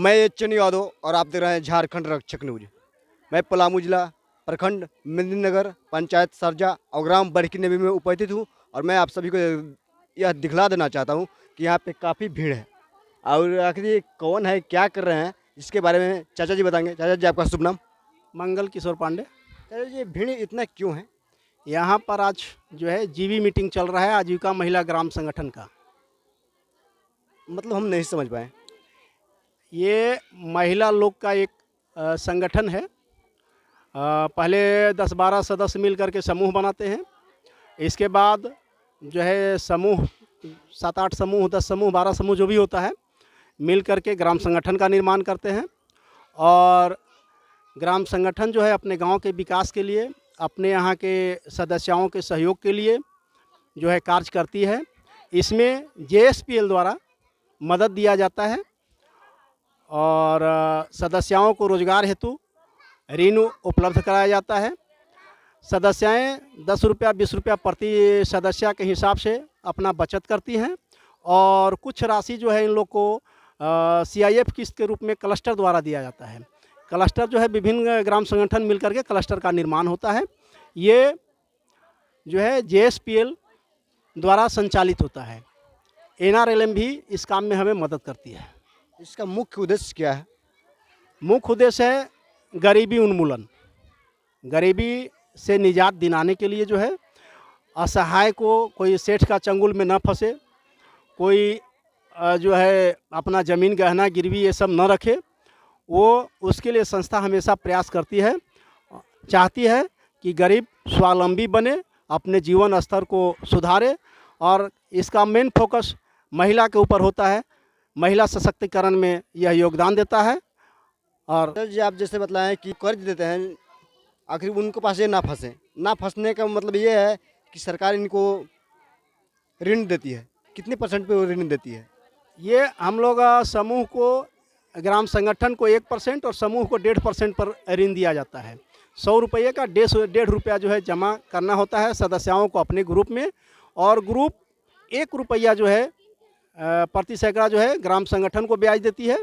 मैं चन्नी यादव और आप देख रहे हैं झारखंड रक्षक न्यूज। मैं पलामू जिला प्रखंड मेदिनीनगर पंचायत सरजा और ग्राम बड़की नबी में उपस्थित हूँ और मैं आप सभी को यह दिखला देना चाहता हूँ कि यहाँ पे काफ़ी भीड़ है और आखिर ये कौन है, क्या कर रहे हैं, इसके बारे में चाचा जी बताएंगे। चाचा जी, आपका शुभ नाम? मंगल किशोर पांडे। चाचा जी, ये भीड़ इतना क्यों है? यहाँ पर आज जो है जीवी मीटिंग चल रहा है आजीविका महिला ग्राम संगठन का। मतलब हम नहीं समझ पाए। ये महिला लोग का एक संगठन है। पहले 10-12 सदस्य मिल करके समूह बनाते हैं। इसके बाद जो है समूह 7-8 समूह 10 समूह 12 समूह जो भी होता है मिल करके ग्राम संगठन का निर्माण करते हैं। और ग्राम संगठन जो है अपने गांव के विकास के लिए, अपने यहाँ के सदस्यों के सहयोग के लिए जो है कार्य करती है। इसमें JSPL द्वारा मदद दिया जाता है और सदस्यों को रोजगार हेतु ऋण उपलब्ध कराया जाता है। सदस्याएँ 10 रुपया 20 रुपया प्रति सदस्य के हिसाब से अपना बचत करती हैं और कुछ राशि जो है इन लोग को CIF किस्त के रूप में क्लस्टर द्वारा दिया जाता है। क्लस्टर जो है विभिन्न ग्राम संगठन मिलकर के क्लस्टर का निर्माण होता है। ये जो है JSPL द्वारा संचालित होता है। NRLM भी इस काम में हमें मदद करती है। इसका मुख्य उद्देश्य क्या है? मुख्य उद्देश्य है गरीबी उन्मूलन। गरीबी से निजात दिलाने के लिए जो है असहाय को कोई सेठ का चंगुल में न फंसे, कोई जो है अपना ज़मीन गहना गिरवी ये सब न रखे, वो उसके लिए संस्था हमेशा प्रयास करती है, चाहती है कि गरीब स्वावलंबी बने, अपने जीवन स्तर को सुधारे और इसका मेन फोकस महिला के ऊपर होता है। महिला सशक्तिकरण में यह योगदान देता है। और चाचा जी, आप जैसे बताएं कि कर्ज देते हैं, आखिर उनके पास ये ना फंसे, ना फंसने का मतलब ये है कि सरकार इनको ऋण देती है। कितने % पे वो ऋण देती है? ये हम लोग समूह को, ग्राम संगठन को 1% और समूह को 1.5% पर ऋण दिया जाता है। 100 रुपये का 1.5 रुपया जो है जमा करना होता है सदस्यों को अपने ग्रुप में, और ग्रुप 1 रुपया जो है प्रति सैकड़ा जो है ग्राम संगठन को ब्याज देती है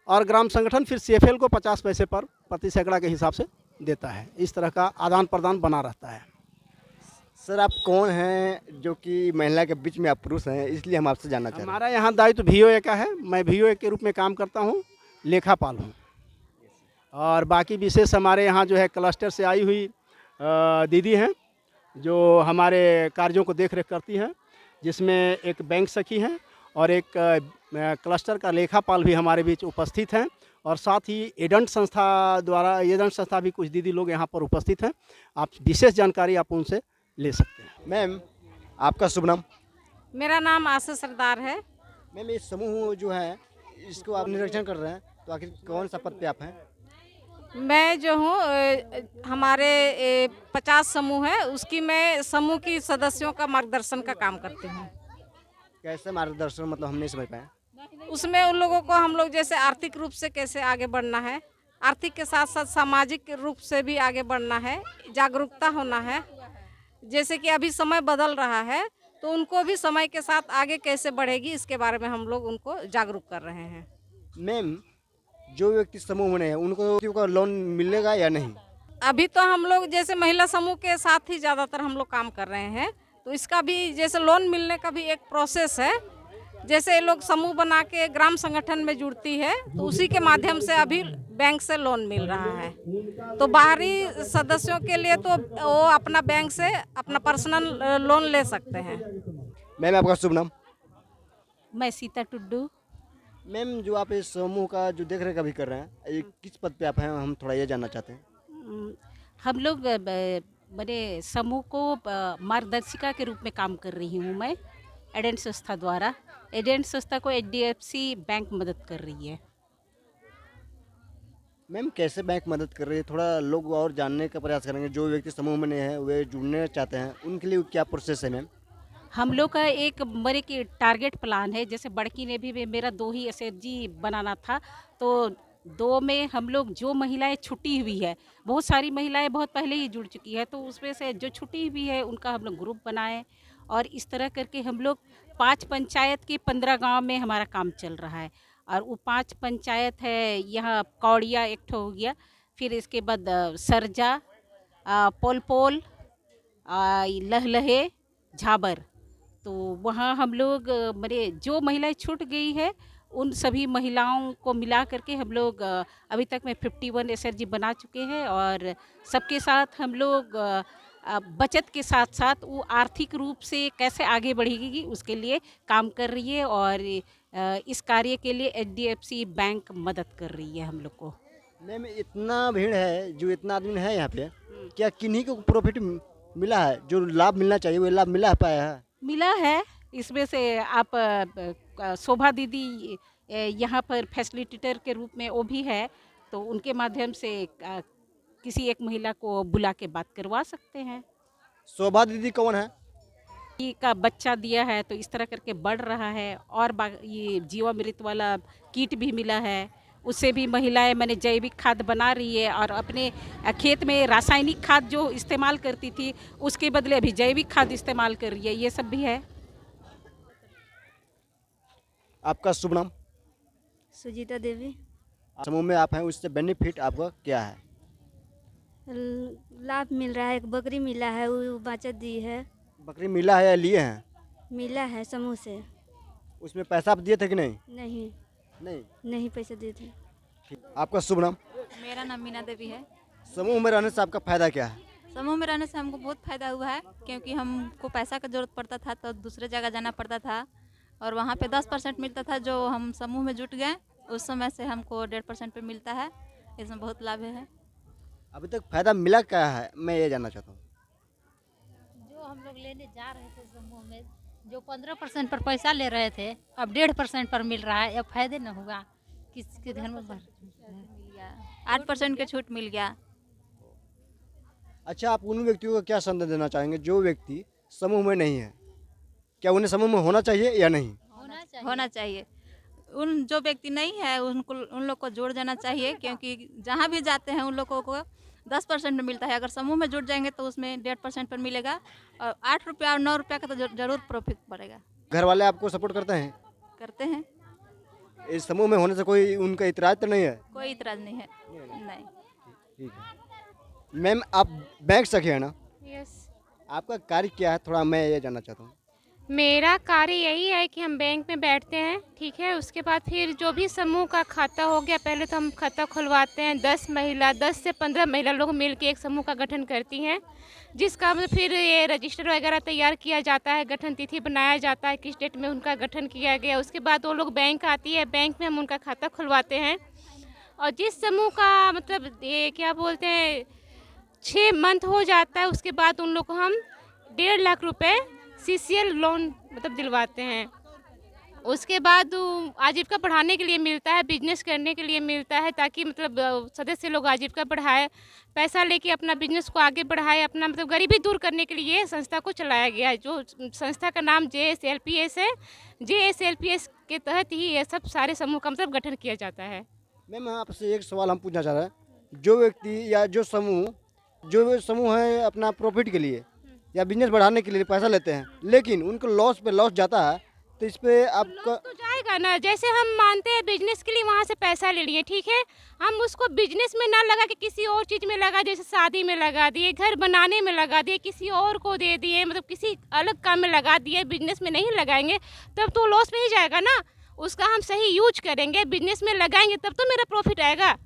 और ग्राम संगठन फिर CFL को 50 पैसे पर प्रति सैकड़ा के हिसाब से देता है। इस तरह का आदान प्रदान बना रहता है। सर, आप कौन हैं जो कि महिला के बीच में आप पुरुष हैं, इसलिए हम आपसे जानना चाह रहे हैं। हमारा यहाँ दायित्व VOA का है। मैं VOA के रूप में काम करता हूँ, लेखापाल हूँ। और बाकी विशेष हमारे यहाँ जो है क्लस्टर से आई हुई दीदी हैं जो हमारे कार्यों को देख रेख करती हैं, जिसमें एक बैंक सखी हैं और एक क्लस्टर का लेखापाल भी हमारे बीच उपस्थित हैं। और साथ ही एजेंट संस्था भी कुछ दीदी लोग यहाँ पर उपस्थित हैं। आप विशेष जानकारी आप उनसे ले सकते हैं। मैम, आपका शुभ नाम? मेरा नाम आशा सरदार है। मैम, ये समूह जो है इसको आप निरीक्षण कर रहे हैं, तो आखिर कौन सा पद पे आप हैं? मैं जो हूँ हमारे 50 समूह है, उसकी मैं समूह की सदस्यों का मार्गदर्शन का काम करती हूँ। कैसे मार्गदर्शन, मतलब हम नहीं समझ पाए। उसमें उन लोगों को हम लोग जैसे आर्थिक रूप से कैसे आगे बढ़ना है, आर्थिक के साथ साथ सामाजिक रूप से भी आगे बढ़ना है, जागरूकता होना है। जैसे कि अभी समय बदल रहा है तो उनको भी समय के साथ आगे कैसे बढ़ेगी इसके बारे में हम लोग उनको जागरूक कर रहे हैं। मैम, जो व्यक्ति समूह में है उनको लोन मिलेगा या नहीं? अभी तो हम लोग जैसे महिला समूह के साथ ही ज़्यादातर हम लोग काम कर रहे हैं, तो इसका भी जैसे लोन मिलने का भी एक प्रोसेस है। जैसे ये लोग समूह बना के ग्राम संगठन में जुड़ती है तो उसी के माध्यम से अभी बैंक से लोन मिल रहा है। तो बाहरी सदस्यों के लिए तो वो अपना बैंक से अपना पर्सनल लोन ले सकते हैं। मैम, आपका शुभ नाम? मैं सीता टुड्डू। मैम, जो आप इस समूह का जो देख रेख अभी कर रहे हैं, ये किस पद पे आप हैं, हम थोड़ा ये जानना चाहते हैं। हम लोग बड़े समूह को मार्गदर्शिका के रूप में काम कर रही हूँ मैं, एजेंट संस्था द्वारा। एजेंट संस्था को HDFC बैंक मदद कर रही है। मैम, कैसे बैंक मदद कर रही है, थोड़ा लोग और जानने का प्रयास करेंगे। जो व्यक्ति समूह में नहीं है वे जुड़ने चाहते हैं, उनके लिए क्या प्रोसेस है मैम? हम लोग का एक मेरे की टारगेट प्लान है। जैसे बड़की ने भी मेरा 2 ही SHG बनाना था, तो 2 में हम लोग जो महिलाएं छुट्टी हुई है, बहुत सारी महिलाएं बहुत पहले ही जुड़ चुकी है, तो उसमें से जो छुट्टी हुई है उनका हम लोग ग्रुप बनाए और इस तरह करके हम लोग 5 पंचायत के 15 गांव में हमारा काम चल रहा है। और वो 5 पंचायत है। यहाँ कौड़िया एक ठो हो गया, फिर इसके बाद सरजा, पोलपोल, लहलहे, झाबर। तो वहाँ हम लोग मेरे जो महिलाएं छूट गई है उन सभी महिलाओं को मिला करके हम लोग अभी तक में 51 एसएचजी बना चुके हैं। और सबके साथ हम लोग बचत के साथ साथ वो आर्थिक रूप से कैसे आगे बढ़ेगी उसके लिए काम कर रही है। और इस कार्य के लिए एचडीएफसी बैंक मदद कर रही है हम लोग को। मैम इतना भीड़ है, जो इतना आदमी है यहाँ पे, क्या किन्हीं को प्रॉफिट मिला है? जो लाभ मिलना चाहिए वो लाभ मिला पाया है? मिला है। इसमें से आप शोभा दीदी यहाँ पर फैसिलिटेटर के रूप में वो भी है, तो उनके माध्यम से किसी एक महिला को बुला के बात करवा सकते हैं। शोभा दीदी कौन है? का बच्चा दिया है तो इस तरह करके बढ़ रहा है। और ये जीवामृत वाला किट भी मिला है, उससे भी महिलाएं मैंने जैविक खाद बना रही है। और अपने खेत में रासायनिक खाद जो इस्तेमाल करती थी उसके बदले अभी जैविक खाद इस्तेमाल कर रही है। ये सब भी है। आपका शुभ नाम? सुजीता देवी। समूह में आप हैं, उससे बेनिफिट आपका क्या है? लाभ मिल रहा है, एक बकरी मिला है, वो बचत दी है। बकरी मिला है या लिए हैं? मिला है समूह से। उसमें पैसा आप दिए थे कि नहीं? नहीं नहीं। नहीं पैसे दिए थे। ठीक। आपका शुभ नाम? मेरा नाम मीना देवी है। समूह में रहने से आपका फायदा क्या है? समूह में रहने से हमको बहुत फ़ायदा हुआ है, क्योंकि हमको पैसा का ज़रूरत पड़ता था तो दूसरे जगह जाना पड़ता था, और वहाँ पे 10% मिलता था। जो हम समूह में जुट गए उस समय से हमको 1.5% पे मिलता है। इसमें बहुत लाभ है। अभी तक फायदा मिला क्या है, मैं ये जानना चाहता हूँ। जो हम लोग लेने जा रहे थे समूह में, जो 15% पर पैसा ले रहे थे, अब 1.5% पर मिल रहा है। अब फायदे न हुआ, किसके घर में 8% के छूट मिल गया। अच्छा, आप उन व्यक्तियों को क्या संदेश देना चाहेंगे जो व्यक्ति समूह में नहीं है? क्या उन्हें समूह में होना चाहिए या नहीं? होना चाहिए। उन जो व्यक्ति नहीं है उन लोग को जोड़ जाना चाहिए, क्योंकि जहाँ भी जाते हैं उन लोगों को 10% में मिलता है। अगर समूह में जुट जाएंगे तो उसमें 1.5% पर मिलेगा, और 8 रुपया और 9 रुपया का तो जरूर प्रॉफिट पड़ेगा। घर वाले आपको सपोर्ट करते हैं? करते हैं। इस समूह में होने से कोई उनका इतराज तो नहीं है? कोई इतराज नहीं है। नहीं। ठीक है। मैम आप बैंक सखी है ना? यस। आपका कार्य क्या है, थोड़ा मैं ये जानना चाहता हूँ। मेरा कार्य यही है कि हम बैंक में बैठते हैं, ठीक है। उसके बाद फिर जो भी समूह का खाता हो गया, पहले तो हम खाता खुलवाते हैं। 10 से 15 महिला लोग मिल के एक समूह का गठन करती हैं, जिसका मतलब फिर ये रजिस्टर वगैरह तैयार किया जाता है, गठन तिथि बनाया जाता है, किस डेट में उनका गठन किया गया। उसके बाद वो लोग बैंक आती है, बैंक में हम उनका खाता खुलवाते हैं। और जिस समूह का मतलब ये क्या बोलते हैं 6 मंथ हो जाता है, उसके बाद उन लोग को हम 1.5 लाख रुपए सीसीएल लोन मतलब दिलवाते हैं। उसके बाद आजीविका बढ़ाने के लिए मिलता है, बिजनेस करने के लिए मिलता है, ताकि मतलब सदस्य लोग आजीविका बढ़ाए, पैसा लेके अपना बिजनेस को आगे बढ़ाए, अपना मतलब गरीबी दूर करने के लिए संस्था को चलाया गया है। जो संस्था का नाम JSLPS है। JSLPS के तहत ही ये सब सारे समूह का मतलब गठन किया जाता है। मैम आपसे एक सवाल हम पूछना चाह रहे हैं। जो व्यक्ति या जो समूह है अपना प्रॉफिट के लिए या बिजनेस बढ़ाने के लिए पैसा लेते हैं, लेकिन उनको लॉस पे लॉस जाता है, तो इस पे आपका तो जाएगा ना। जैसे हम मानते हैं बिजनेस के लिए वहाँ से पैसा ले लिए, ठीक है, हम उसको बिजनेस में ना लगा के किसी और चीज़ में लगा, जैसे शादी में लगा दिए, घर बनाने में लगा दिए, किसी और को दे दिए, मतलब किसी अलग काम में लगा दिए, बिजनेस में नहीं लगाएंगे तब तो लॉस में ही जाएगा ना। उसका हम सही यूज करेंगे, बिजनेस में लगाएंगे तब तो मेरा प्रॉफिट आएगा।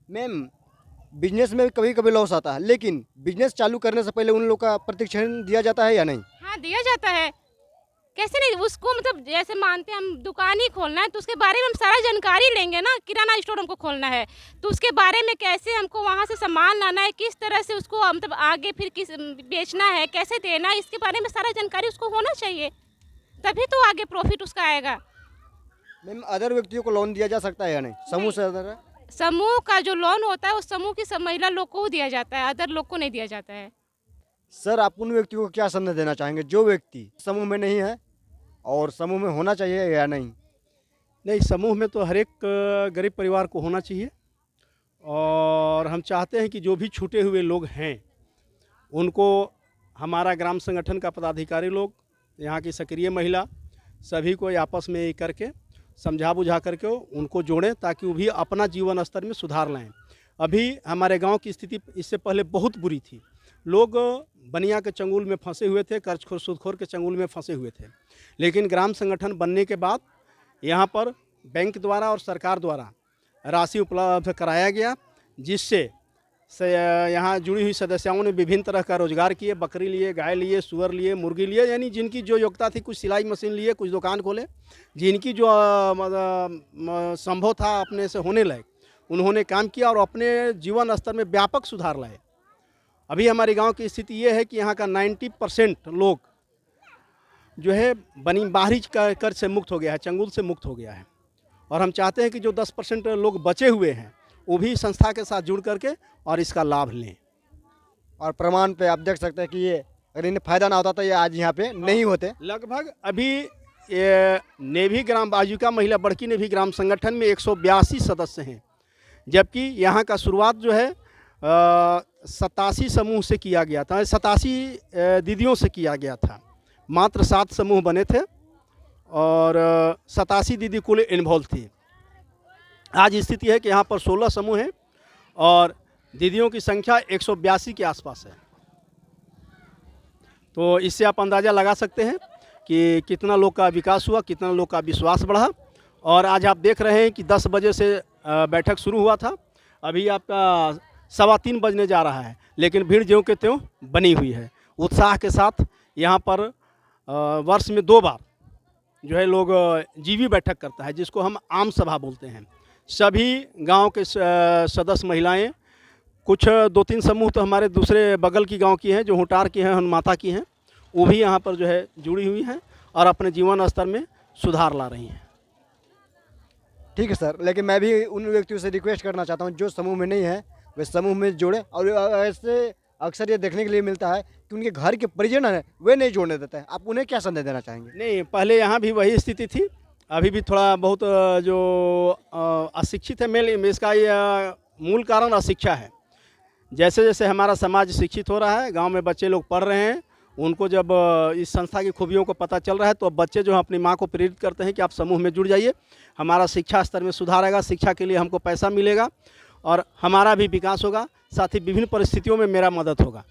मैम बिजनेस में कभी कभी लॉस आता है, लेकिन बिजनेस चालू करने से पहले उन लोग का प्रशिक्षण दिया जाता है या नहीं? हाँ, दिया जाता है। कैसे नहीं, उसको मतलब जैसे मानते हैं हम दुकान ही खोलना है तो उसके बारे में हम सारा जानकारी लेंगे ना। किराना स्टोर हमको खोलना है तो उसके बारे में कैसे हमको वहाँ से सामान लाना है, किस तरह से उसको मतलब आगे फिर किस बेचना है, कैसे देना है, इसके बारे में सारा जानकारी उसको होना चाहिए, तभी तो आगे प्रॉफिट उसका आएगा। मैम अदर व्यक्तियों को लोन दिया जा सकता है या नहीं? समूह से अदर समूह का जो लोन होता है वो समूह की सब महिला लोग को दिया जाता है, अदर लोग को नहीं दिया जाता है। सर आप उन व्यक्तियों को क्या संदेश देना चाहेंगे जो व्यक्ति समूह में नहीं है और समूह में होना चाहिए या नहीं? नहीं, समूह में तो हर एक गरीब परिवार को होना चाहिए, और हम चाहते हैं कि जो भी छूटे हुए लोग हैं उनको हमारा ग्राम संगठन का पदाधिकारी लोग, यहाँ की सक्रिय महिला, सभी को आपस में करके समझा बुझा करके उनको जोड़ें ताकि वो भी अपना जीवन स्तर में सुधार लाएं। अभी हमारे गांव की स्थिति इससे पहले बहुत बुरी थी। लोग बनिया के चंगुल में फंसे हुए थे, कर्जखोर सूदखोर के चंगुल में फंसे हुए थे। लेकिन ग्राम संगठन बनने के बाद यहाँ पर बैंक द्वारा और सरकार द्वारा राशि उपलब्ध कराया गया, जिससे यहाँ जुड़ी हुई सदस्यों ने विभिन्न तरह का रोजगार किए। बकरी लिए, गाय लिए, सुअर लिए, मुर्गी लिए, यानी जिनकी जो योग्यता थी, कुछ सिलाई मशीन लिए, कुछ दुकान खोले। जिनकी जो संभव था अपने से होने लायक, उन्होंने काम किया और अपने जीवन स्तर में व्यापक सुधार लाए। अभी हमारे गांव की स्थिति ये है कि यहाँ का 90% लोग जो है बाहरी कर्ज से मुक्त हो गया है, चंगुल से मुक्त हो गया है। और हम चाहते हैं कि जो 10% लोग बचे हुए हैं वो भी संस्था के साथ जुड़ करके और इसका लाभ लें। और प्रमाण पे आप देख सकते हैं कि ये अगर इन्हें फ़ायदा ना होता तो ये आज यहाँ पे नहीं होते। लगभग अभी ये नेभी ग्राम आजीविका महिला बड़की नेभी ग्राम संगठन में 182 सदस्य हैं, जबकि यहाँ का शुरुआत जो है 87 समूह से किया गया था, 87 दीदियों से किया गया था। मात्र 7 समूह बने थे और 87 दीदी कुल इन्वॉल्व थी। आज स्थिति है कि यहाँ पर 16 समूह हैं और दीदियों की संख्या 182 के आसपास है। तो इससे आप अंदाज़ा लगा सकते हैं कि कितना लोग का विकास हुआ, कितना लोग का विश्वास बढ़ा। और आज आप देख रहे हैं कि 10 बजे से बैठक शुरू हुआ था, अभी आपका 3:15 बजने जा रहा है, लेकिन भीड़ ज्यों के त्यों बनी हुई है। उत्साह के साथ यहाँ पर वर्ष में 2 बार जो है लोग जीवी बैठक करता है, जिसको हम आम सभा बोलते हैं। सभी गांव के सदस्य महिलाएं, कुछ 2-3 समूह तो हमारे दूसरे बगल की गांव की हैं, जो हुटार की हैं, हनुमाता की हैं, वो भी यहाँ पर जो है जुड़ी हुई हैं और अपने जीवन स्तर में सुधार ला रही हैं। ठीक है सर, लेकिन मैं भी उन व्यक्तियों से रिक्वेस्ट करना चाहता हूँ जो समूह में नहीं है वे समूह में जोड़े। और ऐसे अक्सर ये देखने के लिए मिलता है कि उनके घर के परिजन हैं वे नहीं जोड़ने देते हैं। आप उन्हें क्या संदेश देना चाहेंगे? नहीं, पहले यहाँ भी वही स्थिति थी, अभी भी थोड़ा बहुत जो अशिक्षित है मेल, इसका ये मूल कारण अशिक्षा है। जैसे जैसे हमारा समाज शिक्षित हो रहा है, गांव में बच्चे लोग पढ़ रहे हैं, उनको जब इस संस्था की खूबियों को पता चल रहा है, तो अब बच्चे जो अपनी माँ को प्रेरित करते हैं कि आप समूह में जुड़ जाइए, हमारा शिक्षा स्तर में सुधार आएगा, शिक्षा के लिए हमको पैसा मिलेगा और हमारा भी विकास होगा, साथ ही विभिन्न परिस्थितियों में मेरा मदद होगा।